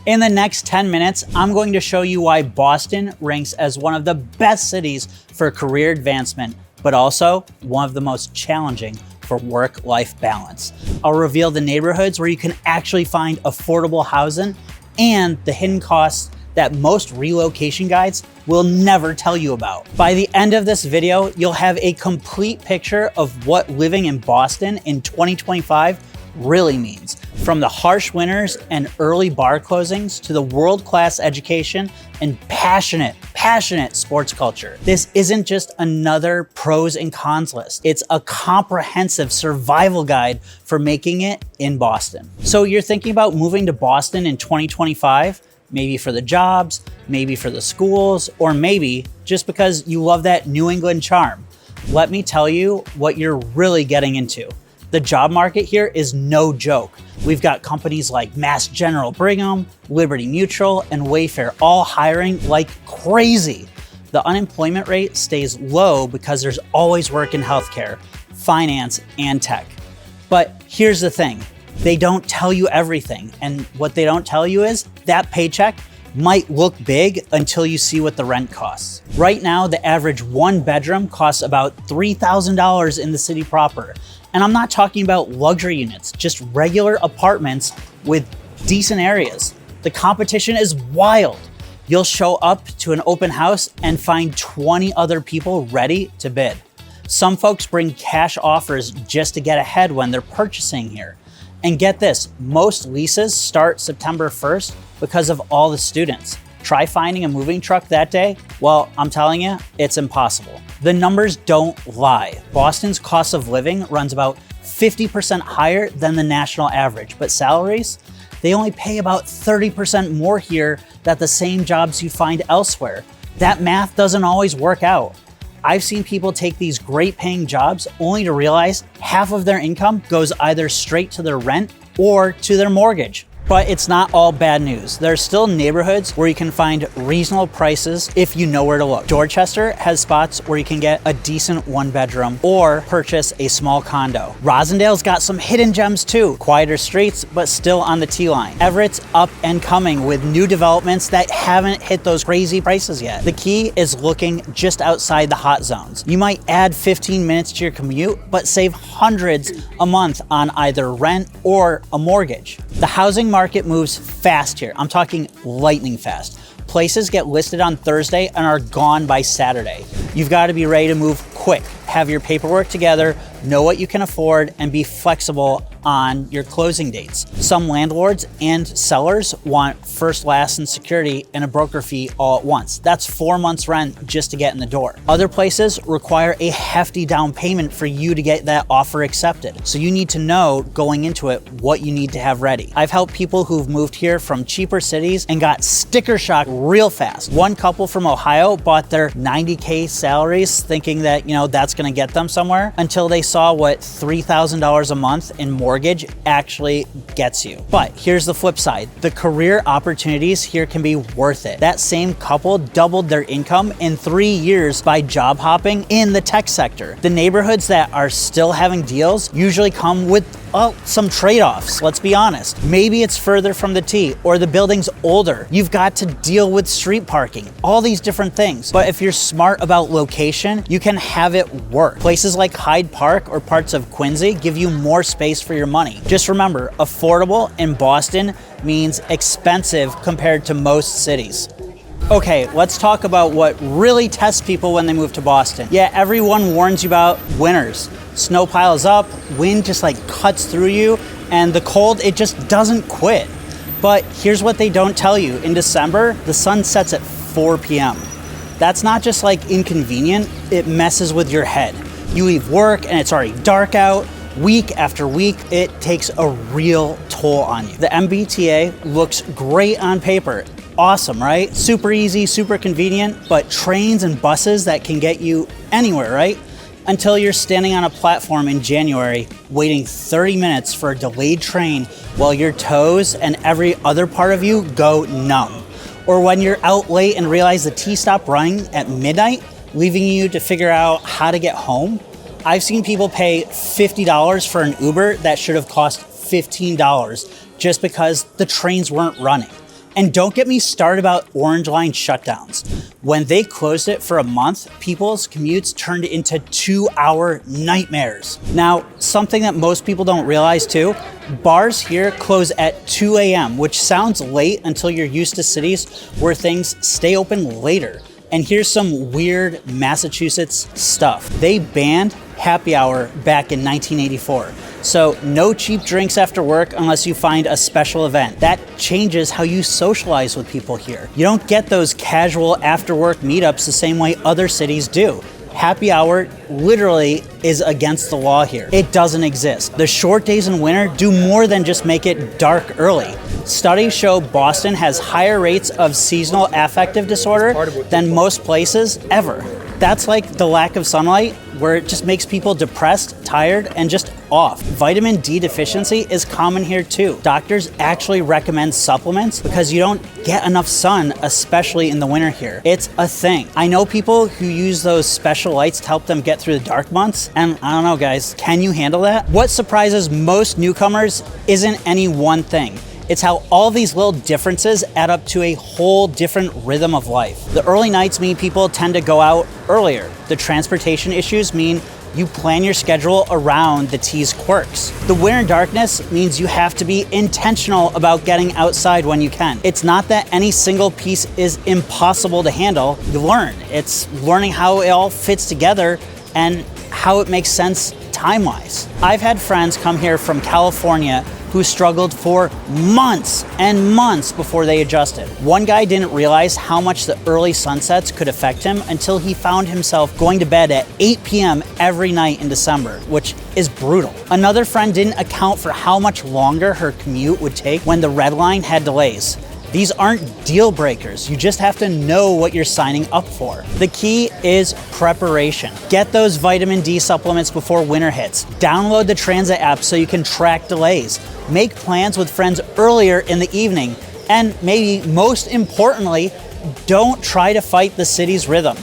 In the next 10 minutes, I'm going to show you why Boston ranks as one of the best cities for career advancement, but also one of the most challenging for work-life balance. I'll reveal the neighborhoods where you can actually find affordable housing and the hidden costs that most relocation guides will never tell you about. By the end of this video, you'll have a complete picture of what living in Boston in 2025 really means. From the harsh winters and early bar closings to the world-class education and passionate sports culture. This isn't just another pros and cons list. It's a comprehensive survival guide for making it in Boston. So you're thinking about moving to Boston in 2025? Maybe for the jobs, maybe for the schools, or maybe just because you love that New England charm. Let me tell you what you're really getting into. The job market here is no joke. We've got companies like Mass General Brigham, Liberty Mutual, and Wayfair all hiring like crazy. The unemployment rate stays low because there's always work in healthcare, finance, and tech. But here's the thing. They don't tell you everything. And what they don't tell you is that paycheck might look big until you see what the rent costs. Right now, the average one bedroom costs about $3,000 in the city proper. And I'm not talking about luxury units, just regular apartments with decent areas. The competition is wild. You'll show up to an open house and find 20 other people ready to bid. Some folks bring cash offers just to get ahead when they're purchasing here. And get this, most leases start September 1st because of all the students. Try finding a moving truck that day? Well, I'm telling you, it's impossible. The numbers don't lie. Boston's cost of living runs about 50% higher than the national average, but salaries, they only pay about 30% more here than the same jobs you find elsewhere. That math doesn't always work out. I've seen people take these great paying jobs only to realize half of their income goes either straight to their rent or to their mortgage. But it's not all bad news. There are still neighborhoods where you can find reasonable prices if you know where to look. Dorchester has spots where you can get a decent one bedroom or purchase a small condo. Rosendale's got some hidden gems too. Quieter streets, but still on the T-line. Everett's up and coming with new developments that haven't hit those crazy prices yet. The key is looking just outside the hot zones. You might add 15 minutes to your commute, but save hundreds a month on either rent or a mortgage. The housing market moves fast here. I'm talking lightning fast. Places get listed on Thursday and are gone by Saturday. You've got to be ready to move quick, have your paperwork together, know what you can afford, and be flexible on your closing dates. Some landlords and sellers want first, last, and security and a broker fee all at once. That's 4 months rent just to get in the door. Other places require a hefty down payment for you to get that offer accepted. So you need to know going into it what you need to have ready. I've helped people who've moved here from cheaper cities and got sticker shock real fast. One couple from Ohio bought their $90K salaries thinking that, that's gonna get them somewhere until they saw what $3,000 a month in mortgage actually gets you. But here's the flip side. The career opportunities here can be worth it. That same couple doubled their income in 3 years by job hopping in the tech sector. The neighborhoods that are still having deals usually come with some trade-offs, let's be honest. Maybe it's further from the T or the building's older. You've got to deal with street parking, all these different things. But if you're smart about location, you can have it work. Places like Hyde Park or parts of Quincy give you more space for your money. Just remember, affordable in Boston means expensive compared to most cities. Okay, let's talk about what really tests people when they move to Boston. Yeah, everyone warns you about winters. Snow piles up, wind just cuts through you, and the cold, it just doesn't quit. But here's what they don't tell you. In December, the sun sets at 4 p.m. That's not just inconvenient, it messes with your head. You leave work and it's already dark out. Week after week, it takes a real toll on you. The MBTA looks great on paper. Awesome, right? Super easy, super convenient, but trains and buses that can get you anywhere, right? Until you're standing on a platform in January, waiting 30 minutes for a delayed train while your toes and every other part of you go numb. Or when you're out late and realize the T stopped running at midnight, leaving you to figure out how to get home. I've seen people pay $50 for an Uber that should have cost $15 just because the trains weren't running. And don't get me started about Orange Line shutdowns. When they closed it for a month, people's commutes turned into 2-hour nightmares. Now, something that most people don't realize too, bars here close at 2 a.m., which sounds late until you're used to cities where things stay open later. And here's some weird Massachusetts stuff. They banned happy hour back in 1984. So no cheap drinks after work unless you find a special event. That changes how you socialize with people here. You don't get those casual after work meetups the same way other cities do. Happy hour literally is against the law here. It doesn't exist. The short days in winter do more than just make it dark early. Studies show Boston has higher rates of seasonal affective disorder than most places ever. That's like the lack of sunlight, where it just makes people depressed, tired, and just off. Vitamin D deficiency is common here too. Doctors actually recommend supplements because you don't get enough sun, especially in the winter here. It's a thing. I know people who use those special lights to help them get through the dark months, and I don't know guys, can you handle that? What surprises most newcomers isn't any one thing. It's how all these little differences add up to a whole different rhythm of life. The early nights mean people tend to go out earlier. The transportation issues mean you plan your schedule around the T's quirks. The winter darkness means you have to be intentional about getting outside when you can. It's not that any single piece is impossible to handle. You learn. It's learning how it all fits together and how it makes sense time-wise. I've had friends come here from California who struggled for months and months before they adjusted. One guy didn't realize how much the early sunsets could affect him until he found himself going to bed at 8 p.m. every night in December, which is brutal. Another friend didn't account for how much longer her commute would take when the red line had delays. These aren't deal breakers. You just have to know what you're signing up for. The key is preparation. Get those vitamin D supplements before winter hits. Download the transit app so you can track delays. Make plans with friends earlier in the evening. And maybe most importantly, don't try to fight the city's rhythm.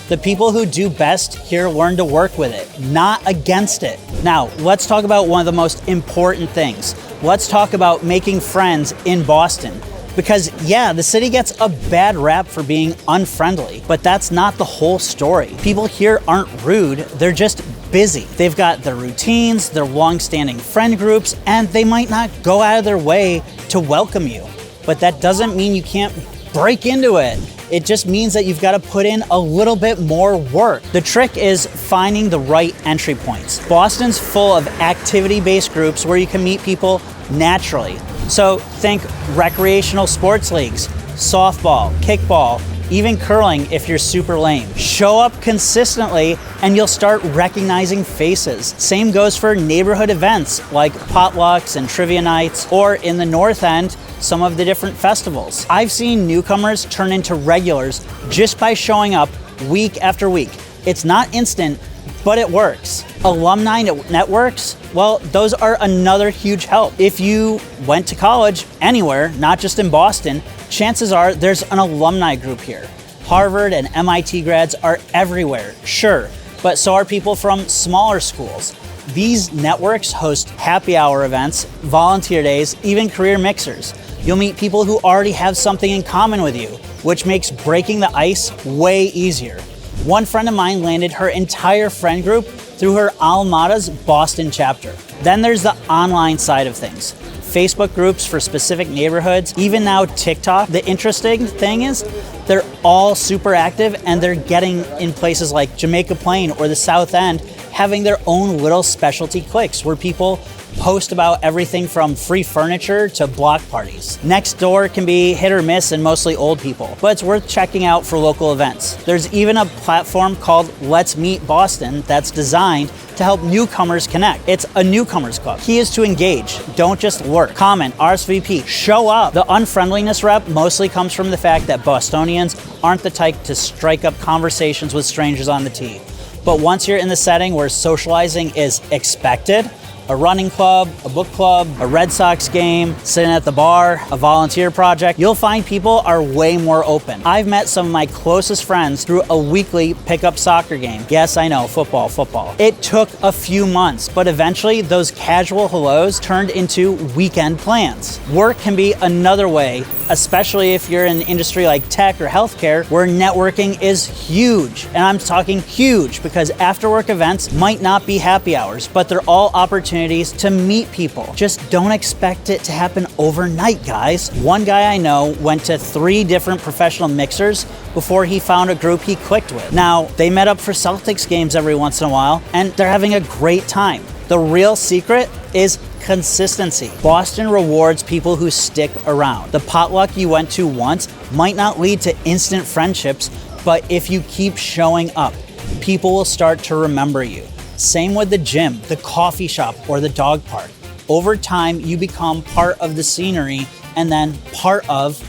The people who do best here learn to work with it, not against it. Now, let's talk about one of the most important things. Let's talk about making friends in Boston. Because yeah, the city gets a bad rap for being unfriendly, but that's not the whole story. People here aren't rude, they're just busy. They've got their routines, their long-standing friend groups, and they might not go out of their way to welcome you. But that doesn't mean you can't break into it. It just means that you've got to put in a little bit more work. The trick is finding the right entry points. Boston's full of activity-based groups where you can meet people naturally. So think recreational sports leagues, softball, kickball, even curling if you're super lame. Show up consistently and you'll start recognizing faces. Same goes for neighborhood events like potlucks and trivia nights, or in the North End, some of the different festivals. I've seen newcomers turn into regulars just by showing up week after week. It's not instant, but it works. Alumni networks, well, those are another huge help. If you went to college anywhere, not just in Boston, chances are there's an alumni group here. Harvard and MIT grads are everywhere, sure, but so are people from smaller schools. These networks host happy hour events, volunteer days, even career mixers. You'll meet people who already have something in common with you, which makes breaking the ice way easier. One friend of mine landed her entire friend group through her alma mater's Boston chapter. Then there's the online side of things. Facebook groups for specific neighborhoods, even now TikTok. The interesting thing is they're all super active and they're getting in places like Jamaica Plain or the South End, having their own little specialty cliques where people post about everything from free furniture to block parties. Next door can be hit or miss and mostly old people, but it's worth checking out for local events. There's even a platform called Let's Meet Boston that's designed to help newcomers connect. It's a newcomers club. Key is to engage, don't just lurk. Comment, RSVP, show up. The unfriendliness rep mostly comes from the fact that Bostonians aren't the type to strike up conversations with strangers on the T. But once you're in the setting where socializing is expected, a running club, a book club, a Red Sox game, sitting at the bar, a volunteer project, you'll find people are way more open. I've met some of my closest friends through a weekly pickup soccer game. Yes, I know, football. It took a few months, but eventually those casual hellos turned into weekend plans. Work can be another way, especially if you're in an industry like tech or healthcare, where networking is huge. And I'm talking huge because after work events might not be happy hours, but they're all opportunities to meet people. Just don't expect it to happen overnight, guys. One guy I know went to 3 different professional mixers before he found a group he clicked with. Now, they met up for Celtics games every once in a while, and they're having a great time. The real secret is consistency. Boston rewards people who stick around. The potluck you went to once might not lead to instant friendships, but if you keep showing up, people will start to remember you. Same with the gym, the coffee shop, or the dog park. Over time, you become part of the scenery and then part of,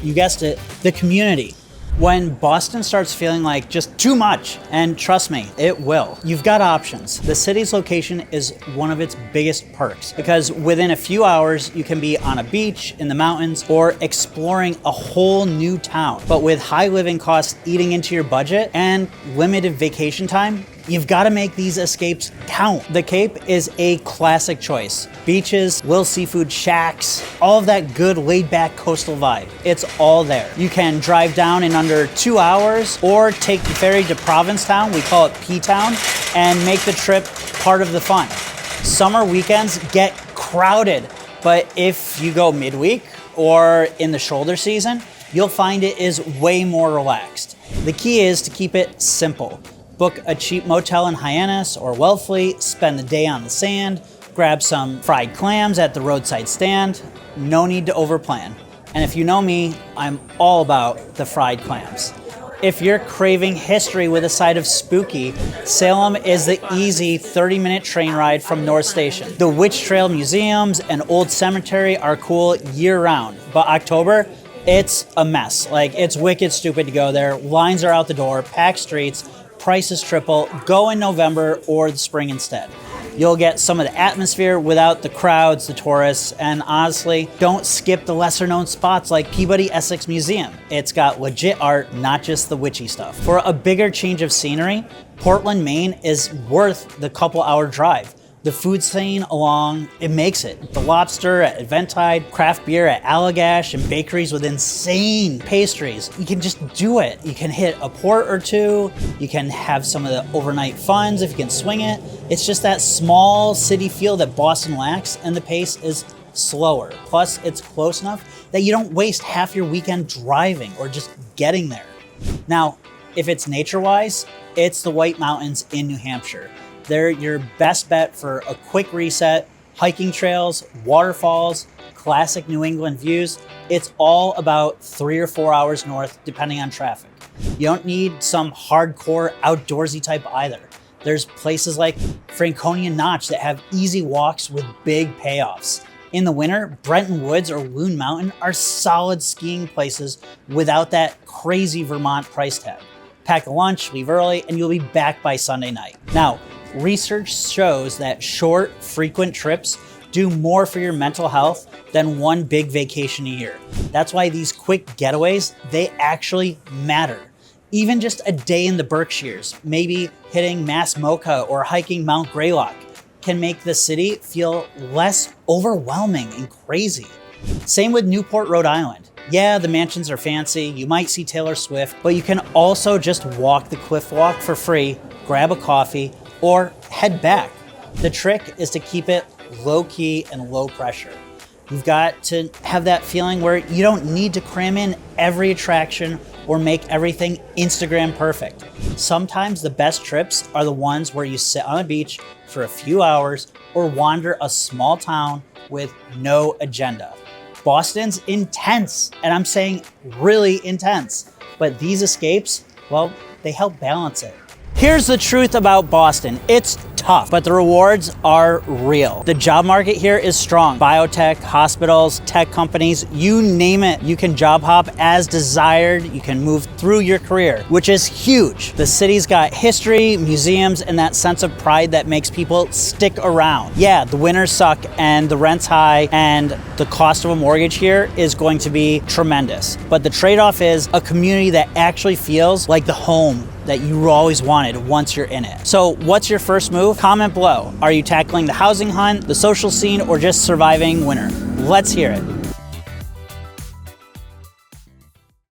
you guessed it, the community. When Boston starts feeling like just too much, and trust me, it will, you've got options. The city's location is one of its biggest perks because within a few hours, you can be on a beach, in the mountains, or exploring a whole new town. But with high living costs eating into your budget and limited vacation time, you've got to make these escapes count. The Cape is a classic choice. Beaches, little seafood shacks, all of that good laid-back coastal vibe. It's all there. You can drive down in under 2 hours or take the ferry to Provincetown, we call it P-Town, and make the trip part of the fun. Summer weekends get crowded, but if you go midweek or in the shoulder season, you'll find it is way more relaxed. The key is to keep it simple. Book a cheap motel in Hyannis or Wellfleet, spend the day on the sand, grab some fried clams at the roadside stand. No need to overplan. And if you know me, I'm all about the fried clams. If you're craving history with a side of spooky, Salem is the easy 30-minute train ride from North Station. The Witch Trail museums and Old Cemetery are cool year-round, but October, it's a mess. Like, it's wicked stupid to go there. Lines are out the door, packed streets, prices triple. Go in November or the spring instead. You'll get some of the atmosphere without the crowds, the tourists, and honestly, don't skip the lesser known spots like Peabody Essex Museum. It's got legit art, not just the witchy stuff. For a bigger change of scenery, Portland, Maine is worth the couple-hour drive. The food scene along, it makes it. The lobster at Eventide, craft beer at Allagash, and bakeries with insane pastries. You can just do it. You can hit a port or two. You can have some of the overnight funds if you can swing it. It's just that small city feel that Boston lacks, and the pace is slower. Plus, it's close enough that you don't waste half your weekend driving or just getting there. Now, if it's nature-wise, it's the White Mountains in New Hampshire. They're your best bet for a quick reset, hiking trails, waterfalls, classic New England views. It's all about 3 or 4 hours north, depending on traffic. You don't need some hardcore outdoorsy type either. There's places like Franconia Notch that have easy walks with big payoffs. In the winter, Brenton Woods or Loon Mountain are solid skiing places without that crazy Vermont price tag. Pack a lunch, leave early, and you'll be back by Sunday night. Now, research shows that short, frequent trips do more for your mental health than one big vacation a year. That's why these quick getaways, they actually matter. Even just a day in the Berkshires, maybe hitting Mass Mocha or hiking Mount Greylock, can make the city feel less overwhelming and crazy. Same with Newport, Rhode Island. Yeah, the mansions are fancy, you might see Taylor Swift, but you can also just walk the cliff walk for free, grab a coffee, or head back. The trick is to keep it low key and low pressure. You've got to have that feeling where you don't need to cram in every attraction or make everything Instagram perfect. Sometimes the best trips are the ones where you sit on a beach for a few hours or wander a small town with no agenda. Boston's intense, and I'm saying really intense, but these escapes, well, they help balance it. Here's the truth about Boston. It's tough, but the rewards are real. The job market here is strong. Biotech, hospitals, tech companies, you name it, you can job hop as desired. You can move through your career, which is huge. The city's got history, museums, and that sense of pride that makes people stick around. Yeah, the winters suck and the rent's high and the cost of a mortgage here is going to be tremendous. But the trade-off is a community that actually feels like the home that you always wanted once you're in it. So what's your first move? Comment below. Are you tackling the housing hunt, the social scene, or just surviving winter? Let's hear it.